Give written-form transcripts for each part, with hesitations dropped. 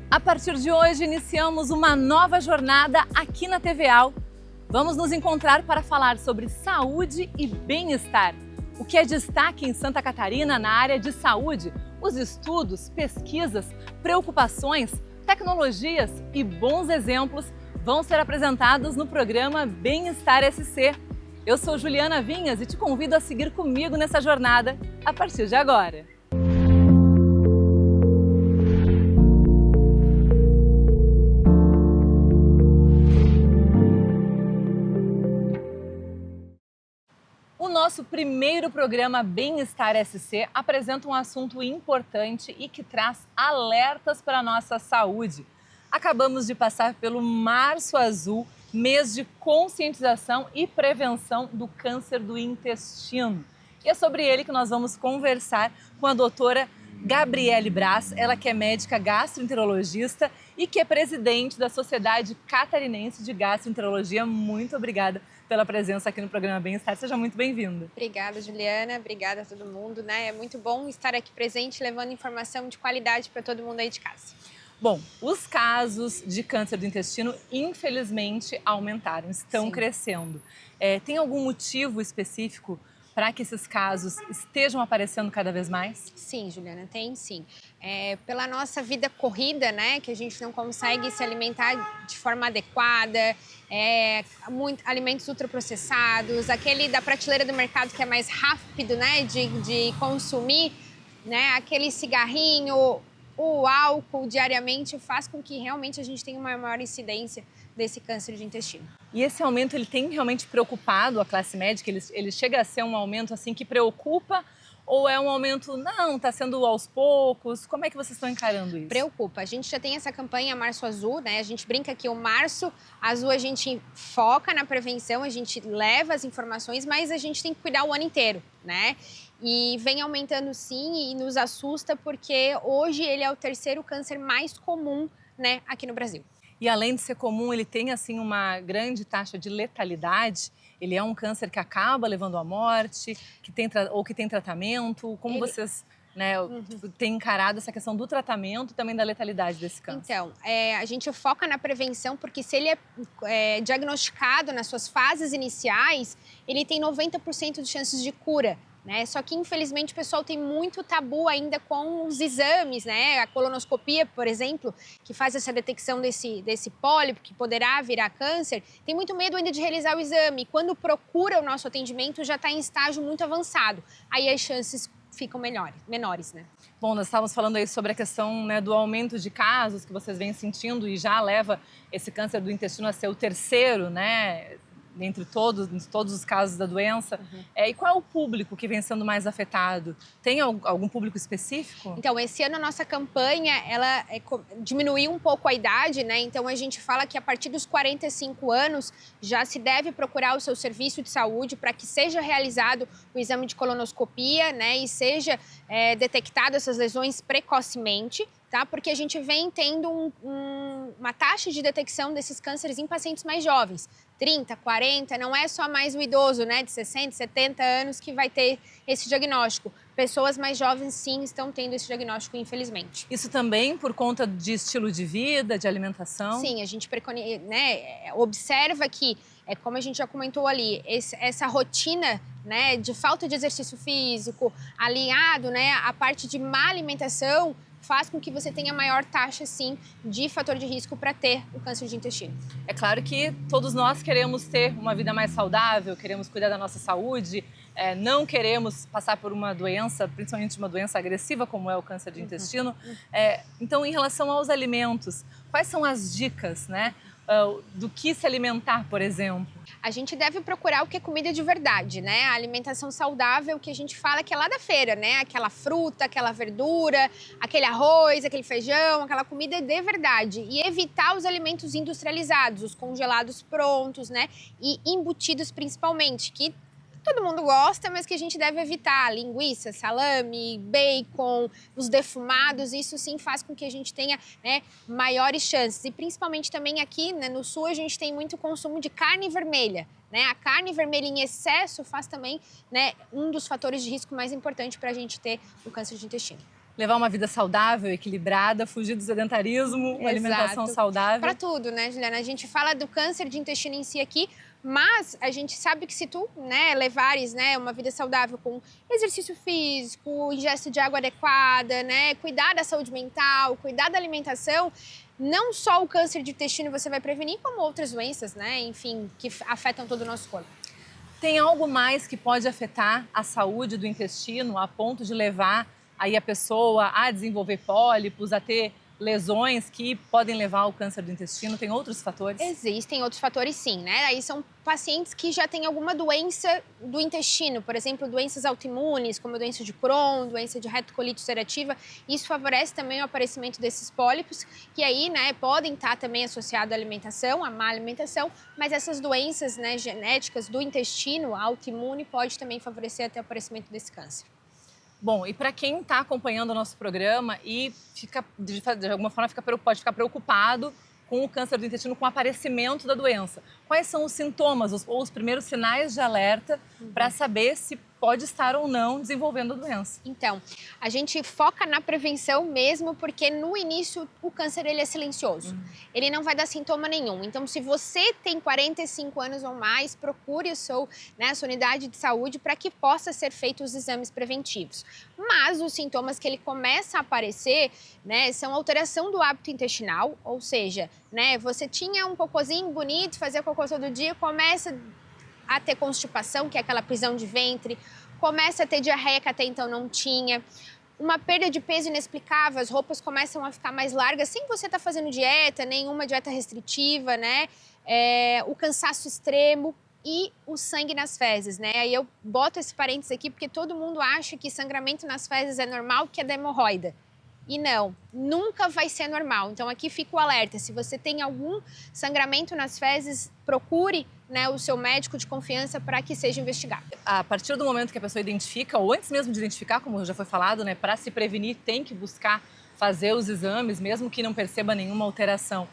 A partir de hoje, iniciamos uma nova jornada aqui na TVAL. Vamos nos encontrar para falar sobre saúde e bem-estar. O que é destaque em Santa Catarina na área de saúde, os estudos, pesquisas, preocupações, tecnologias e bons exemplos vão ser apresentados no programa Bem-Estar SC. Eu sou Juliana Vinhas e te convido a seguir comigo nessa jornada a partir de agora. O nosso primeiro programa Bem-Estar SC apresenta um assunto importante e que traz alertas para a nossa saúde. Acabamos de passar pelo Março Azul, mês de conscientização e prevenção do câncer do intestino. E é sobre ele que nós vamos conversar com a doutora Gabriele Braz, ela que é médica gastroenterologista e que é presidente da Sociedade Catarinense de Gastroenterologia. Muito obrigada pela presença aqui no programa Bem-Estar. Seja muito bem-vinda. Obrigada, Juliana. Obrigada a todo mundo, né? É muito bom estar aqui presente, levando informação de qualidade para todo mundo aí de casa. Bom, os casos de câncer do intestino, infelizmente, aumentaram, estão crescendo. Tem algum motivo específico para que esses casos estejam aparecendo cada vez mais? Sim, Juliana, tem sim. Pela nossa vida corrida, né, que a gente não consegue se alimentar de forma adequada, alimentos ultraprocessados, aquele da prateleira do mercado que é mais rápido, né, de consumir, né, aquele cigarrinho, o álcool diariamente faz com que realmente a gente tenha uma maior incidência desse câncer de intestino. E esse aumento, ele tem realmente preocupado a classe médica? Ele chega a ser um aumento assim que preocupa? Ou é um aumento, não, está sendo aos poucos? Como é que vocês estão encarando isso? Preocupa. A gente já tem essa campanha Março Azul, né? A gente brinca que o Março Azul a gente foca na prevenção, a gente leva as informações, mas a gente tem que cuidar o ano inteiro, né? E vem aumentando sim e nos assusta porque hoje ele é o terceiro câncer mais comum, né, aqui no Brasil. E além de ser comum, ele tem assim uma grande taxa de letalidade. Ele é um câncer que acaba levando à morte, que tem tratamento. Como vocês, né, têm encarado essa questão do tratamento e também da letalidade desse câncer? Então, a gente foca na prevenção porque se ele é diagnosticado nas suas fases iniciais, ele tem 90% de chances de cura. Né? Só que, infelizmente, o pessoal tem muito tabu ainda com os exames, né? A colonoscopia, por exemplo, que faz essa detecção desse pólipo, que poderá virar câncer, tem muito medo ainda de realizar o exame. Quando procura o nosso atendimento, já está em estágio muito avançado. Aí as chances ficam menores, né? Bom, nós estávamos falando aí sobre a questão, né, do aumento de casos que vocês vêm sentindo e já leva esse câncer do intestino a ser o terceiro, né? Entre todos os casos da doença. E qual é o público que vem sendo mais afetado? Tem algum público específico? Então, esse ano a nossa campanha, ela diminuiu um pouco a idade, né? Então, a gente fala que a partir dos 45 anos já se deve procurar o seu serviço de saúde para que seja realizado o exame de colonoscopia, né? E seja detectado essas lesões precocemente. Tá? Porque a gente vem tendo uma taxa de detecção desses cânceres em pacientes mais jovens, 30, 40, não é só mais o idoso, né, de 60, 70 anos que vai ter esse diagnóstico. Pessoas mais jovens, sim, estão tendo esse diagnóstico, infelizmente. Isso também por conta de estilo de vida, de alimentação? Sim, a gente observa que, como a gente já comentou ali, essa rotina, né, de falta de exercício físico, alinhado, né, a parte de má alimentação, faz com que você tenha maior taxa, sim, de fator de risco para ter o câncer de intestino. É claro que todos nós queremos ter uma vida mais saudável, queremos cuidar da nossa saúde, não queremos passar por uma doença, principalmente uma doença agressiva como é o câncer de intestino. Então, em relação aos alimentos, quais são as dicas, né, do que se alimentar, por exemplo? A gente deve procurar o que é comida de verdade, né? A alimentação saudável que a gente fala que é lá da feira, né? Aquela fruta, aquela verdura, aquele arroz, aquele feijão, aquela comida de verdade. E evitar os alimentos industrializados, os congelados prontos, né? E embutidos principalmente, que todo mundo gosta, mas que a gente deve evitar. Linguiça, salame, bacon, os defumados, isso sim faz com que a gente tenha, né, maiores chances. E principalmente também aqui, né, no sul, a gente tem muito consumo de carne vermelha. Né? A carne vermelha em excesso faz também, né, um dos fatores de risco mais importantes para a gente ter o câncer de intestino. levar uma vida saudável, equilibrada, fugir do sedentarismo, uma alimentação saudável. Para tudo, né, Juliana? A gente fala do câncer de intestino em si aqui, mas a gente sabe que se tu, né, levares, né, uma vida saudável com exercício físico, ingesta de água adequada, né, cuidar da saúde mental, cuidar da alimentação, não só o câncer de intestino você vai prevenir, como outras doenças, né, enfim, que afetam todo o nosso corpo. Tem algo mais que pode afetar a saúde do intestino a ponto de levar aí a pessoa a desenvolver pólipos, a ter lesões que podem levar ao câncer do intestino? Tem outros fatores? Existem outros fatores, sim, né? Aí são pacientes que já têm alguma doença do intestino, por exemplo, doenças autoimunes, como a doença de Crohn, doença de retocolite ulcerativa. Isso favorece também o aparecimento desses pólipos, que aí, né, podem estar também associados à alimentação, à má alimentação, mas essas doenças, né, genéticas do intestino, autoimune, pode também favorecer até o aparecimento desse câncer. Bom, e para quem está acompanhando o nosso programa e fica, de alguma forma pode ficar preocupado com o câncer do intestino, com o aparecimento da doença, quais são os sintomas ou os primeiros sinais de alerta para saber se pode estar ou não desenvolvendo a doença? Então, a gente foca na prevenção mesmo, porque no início o câncer ele é silencioso. Ele não vai dar sintoma nenhum. Então, se você tem 45 anos ou mais, procure a sua unidade de saúde para que possa ser feitos os exames preventivos. Mas os sintomas que ele começa a aparecer, né, são alteração do hábito intestinal, ou seja, né, você tinha um cocôzinho bonito, fazia cocô todo dia, começa a ter constipação, que é aquela prisão de ventre, começa a ter diarreia que até então não tinha, uma perda de peso inexplicável, as roupas começam a ficar mais largas sem você estar fazendo dieta, nenhuma dieta restritiva, né? O cansaço extremo e o sangue nas fezes, né? Aí eu boto esse parênteses aqui porque todo mundo acha que sangramento nas fezes é normal porque é da hemorroida. E não, nunca vai ser normal. Então aqui fica o alerta, se você tem algum sangramento nas fezes, procure, né, o seu médico de confiança para que seja investigado. A partir do momento que a pessoa identifica, ou antes mesmo de identificar, como já foi falado, né, para se prevenir tem que buscar fazer os exames, mesmo que não perceba nenhuma alteração.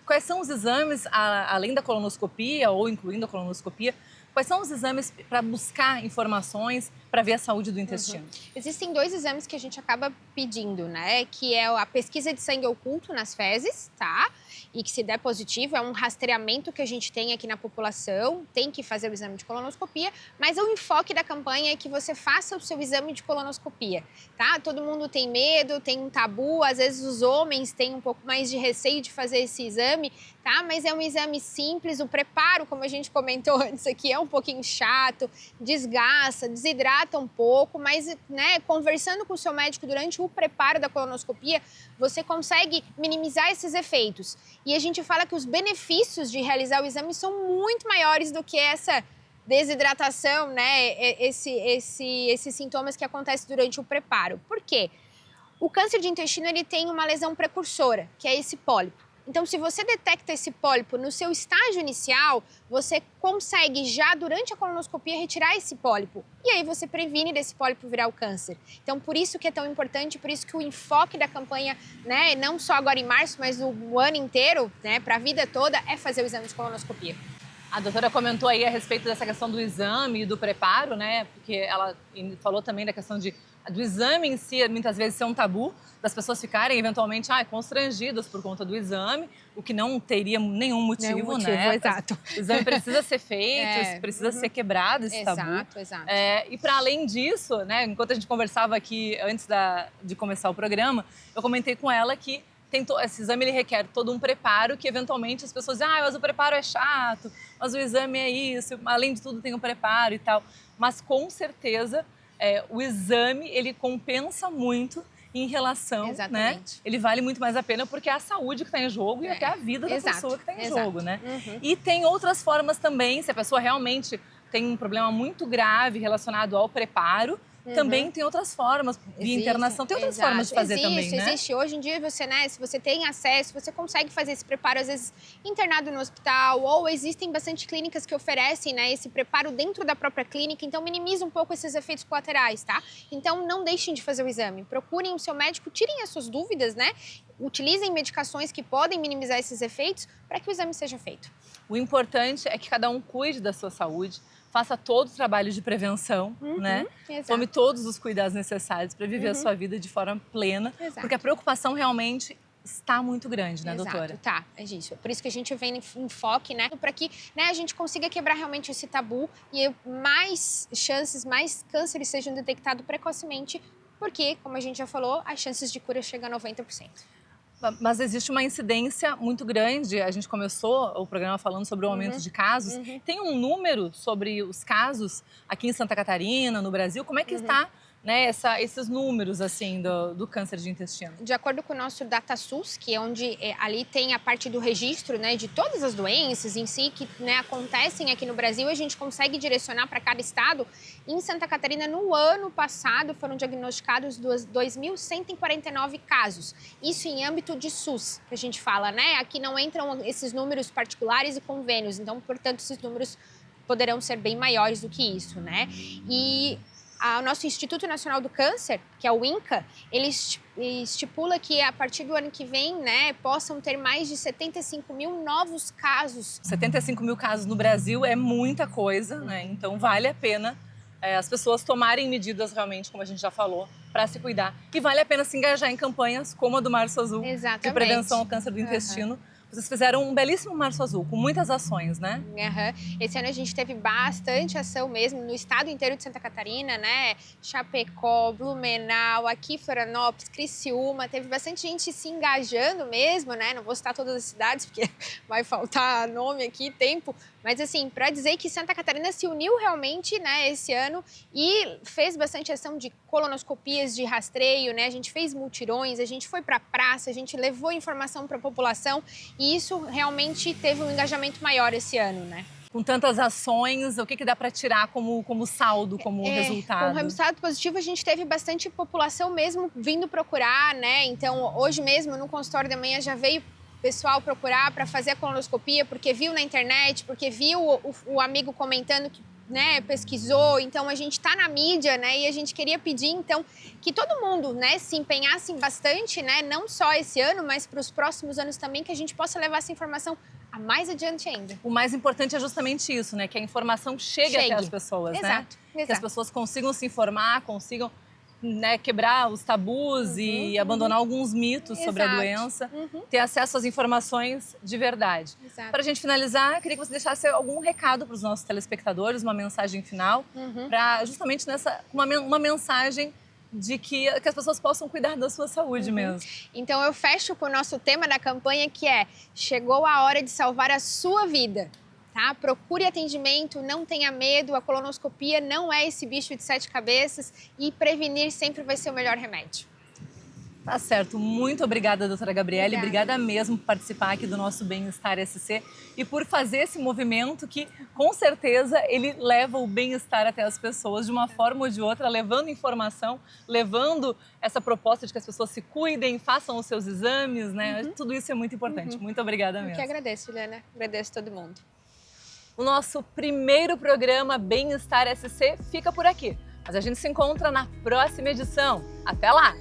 Quais são os exames, além da colonoscopia ou incluindo a colonoscopia, quais são os exames para buscar informações para ver a saúde do intestino? Existem 2 exames que a gente acaba pedindo, né? Que é a pesquisa de sangue oculto nas fezes, tá? E que se der positivo, é um rastreamento que a gente tem aqui na população, tem que fazer o exame de colonoscopia, mas o enfoque da campanha é que você faça o seu exame de colonoscopia, tá? Todo mundo tem medo, tem um tabu, às vezes os homens têm um pouco mais de receio de fazer esse exame, tá? Mas é um exame simples, o preparo, como a gente comentou antes aqui, é um pouquinho chato, desgasta, desidrata um pouco, mas, né, conversando com o seu médico durante o preparo da colonoscopia, você consegue minimizar esses efeitos. E a gente fala que os benefícios de realizar o exame são muito maiores do que essa desidratação, né, esses sintomas que acontecem durante o preparo. Por quê? O câncer de intestino ele tem uma lesão precursora, que é esse pólipo. Então, se você detecta esse pólipo no seu estágio inicial, você consegue já durante a colonoscopia retirar esse pólipo. E aí você previne desse pólipo virar o câncer. Então, por isso que é tão importante, por isso que o enfoque da campanha, né, não só agora em março, mas o ano inteiro, né, para a vida toda, é fazer o exame de colonoscopia. A doutora comentou aí a respeito dessa questão do exame e do preparo, né? Porque ela falou também da questão do exame em si, muitas vezes ser um tabu, das pessoas ficarem eventualmente constrangidas por conta do exame, o que não teria nenhum motivo, né? Exato. O exame precisa ser feito, precisa ser quebrado esse tabu. Exato. E para além disso, né? Enquanto a gente conversava aqui antes de começar o programa, eu comentei com ela que esse exame ele requer todo um preparo que eventualmente as pessoas dizem, mas o preparo é chato, mas o exame é isso, além de tudo tem um preparo e tal. Mas com certeza o exame ele compensa muito em relação, né? Ele vale muito mais a pena porque é a saúde que está em jogo e até a vida da pessoa que está em jogo, né? E tem outras formas também, se a pessoa realmente tem um problema muito grave relacionado ao preparo, também tem outras formas, via internação, tem outras formas de fazer também, né? Existe. Hoje em dia, você, né, se você tem acesso, você consegue fazer esse preparo, às vezes, internado no hospital, ou existem bastante clínicas que oferecem, né, esse preparo dentro da própria clínica, então minimiza um pouco esses efeitos colaterais, tá? Então, não deixem de fazer o exame, procurem o seu médico, tirem as suas dúvidas, né? Utilizem medicações que podem minimizar esses efeitos para que o exame seja feito. O importante é que cada um cuide da sua saúde, faça todo o trabalho de prevenção, né? Exato. Tome todos os cuidados necessários para viver a sua vida de forma plena, porque a preocupação realmente está muito grande, né, doutora? Exato, tá, é isso. Por isso que a gente vem em foco, né, para que, né, a gente consiga quebrar realmente esse tabu e mais chances, mais cânceres sejam detectados precocemente, porque, como a gente já falou, as chances de cura chegam a 90%. Mas existe uma incidência muito grande. A gente começou o programa falando sobre o aumento de casos. Tem um número sobre os casos aqui em Santa Catarina, no Brasil? Como é que está, né, esses números assim do câncer de intestino? De acordo com o nosso DataSUS, que é onde ali tem a parte do registro, né, de todas as doenças em si que, né, acontecem aqui no Brasil, a gente consegue direcionar para cada estado. Em Santa Catarina, no ano passado, foram diagnosticados 2.149 casos. Isso em âmbito de SUS, que a gente fala, né? Aqui não entram esses números particulares e convênios, então, portanto, esses números poderão ser bem maiores do que isso, né? E o nosso Instituto Nacional do Câncer, que é o INCA, ele estipula que a partir do ano que vem, né, possam ter mais de 75 mil novos casos. 75 mil casos no Brasil é muita coisa, né? Então vale a pena as pessoas tomarem medidas realmente, como a gente já falou, para se cuidar. E vale a pena se engajar em campanhas como a do Março Azul, de prevenção ao câncer do intestino. Vocês fizeram um belíssimo Março Azul, com muitas ações, né? Esse ano a gente teve bastante ação mesmo, no estado inteiro de Santa Catarina, né? Chapecó, Blumenau, aqui Florianópolis, Criciúma, teve bastante gente se engajando mesmo, né? Não vou citar todas as cidades, porque vai faltar nome aqui, tempo. Mas assim, para dizer que Santa Catarina se uniu realmente, né, esse ano e fez bastante ação de colonoscopias de rastreio, né? A gente fez mutirões, a gente foi para a praça, a gente levou informação para a população e isso realmente teve um engajamento maior esse ano, né? Com tantas ações, o que dá para tirar como saldo, como resultado? Com resultado positivo, a gente teve bastante população mesmo vindo procurar, né? Então, hoje mesmo, no consultório da manhã, já veio pessoal procurar para fazer a colonoscopia porque viu na internet, porque viu o amigo comentando que, né, pesquisou. Então a gente está na mídia, né, e a gente queria pedir então que todo mundo, né, se empenhasse bastante, né, não só esse ano, mas para os próximos anos também, que a gente possa levar essa informação a mais adiante ainda. O mais importante é justamente isso, né, que a informação chegue até as pessoas, né? Exato. Que as pessoas consigam se informar, consigam, né, quebrar os tabus e abandonar alguns mitos sobre a doença, ter acesso às informações de verdade. Para a gente finalizar, queria que você deixasse algum recado para os nossos telespectadores, uma mensagem final, para justamente uma mensagem de que as pessoas possam cuidar da sua saúde mesmo. Então eu fecho com o nosso tema da campanha, que é: chegou a hora de salvar a sua vida. Tá? Procure atendimento, não tenha medo, a colonoscopia não é esse bicho de 7 cabeças e prevenir sempre vai ser o melhor remédio. Tá certo. Muito obrigada, doutora Gabriele. Obrigada mesmo por participar aqui do nosso Bem-Estar SC e por fazer esse movimento que, com certeza, ele leva o bem-estar até as pessoas de uma forma ou de outra, levando informação, levando essa proposta de que as pessoas se cuidem, façam os seus exames, né? Tudo isso é muito importante. Muito obrigada mesmo. Eu que agradeço, Juliana. Agradeço todo mundo. O nosso primeiro programa Bem-Estar SC fica por aqui. Mas a gente se encontra na próxima edição. Até lá!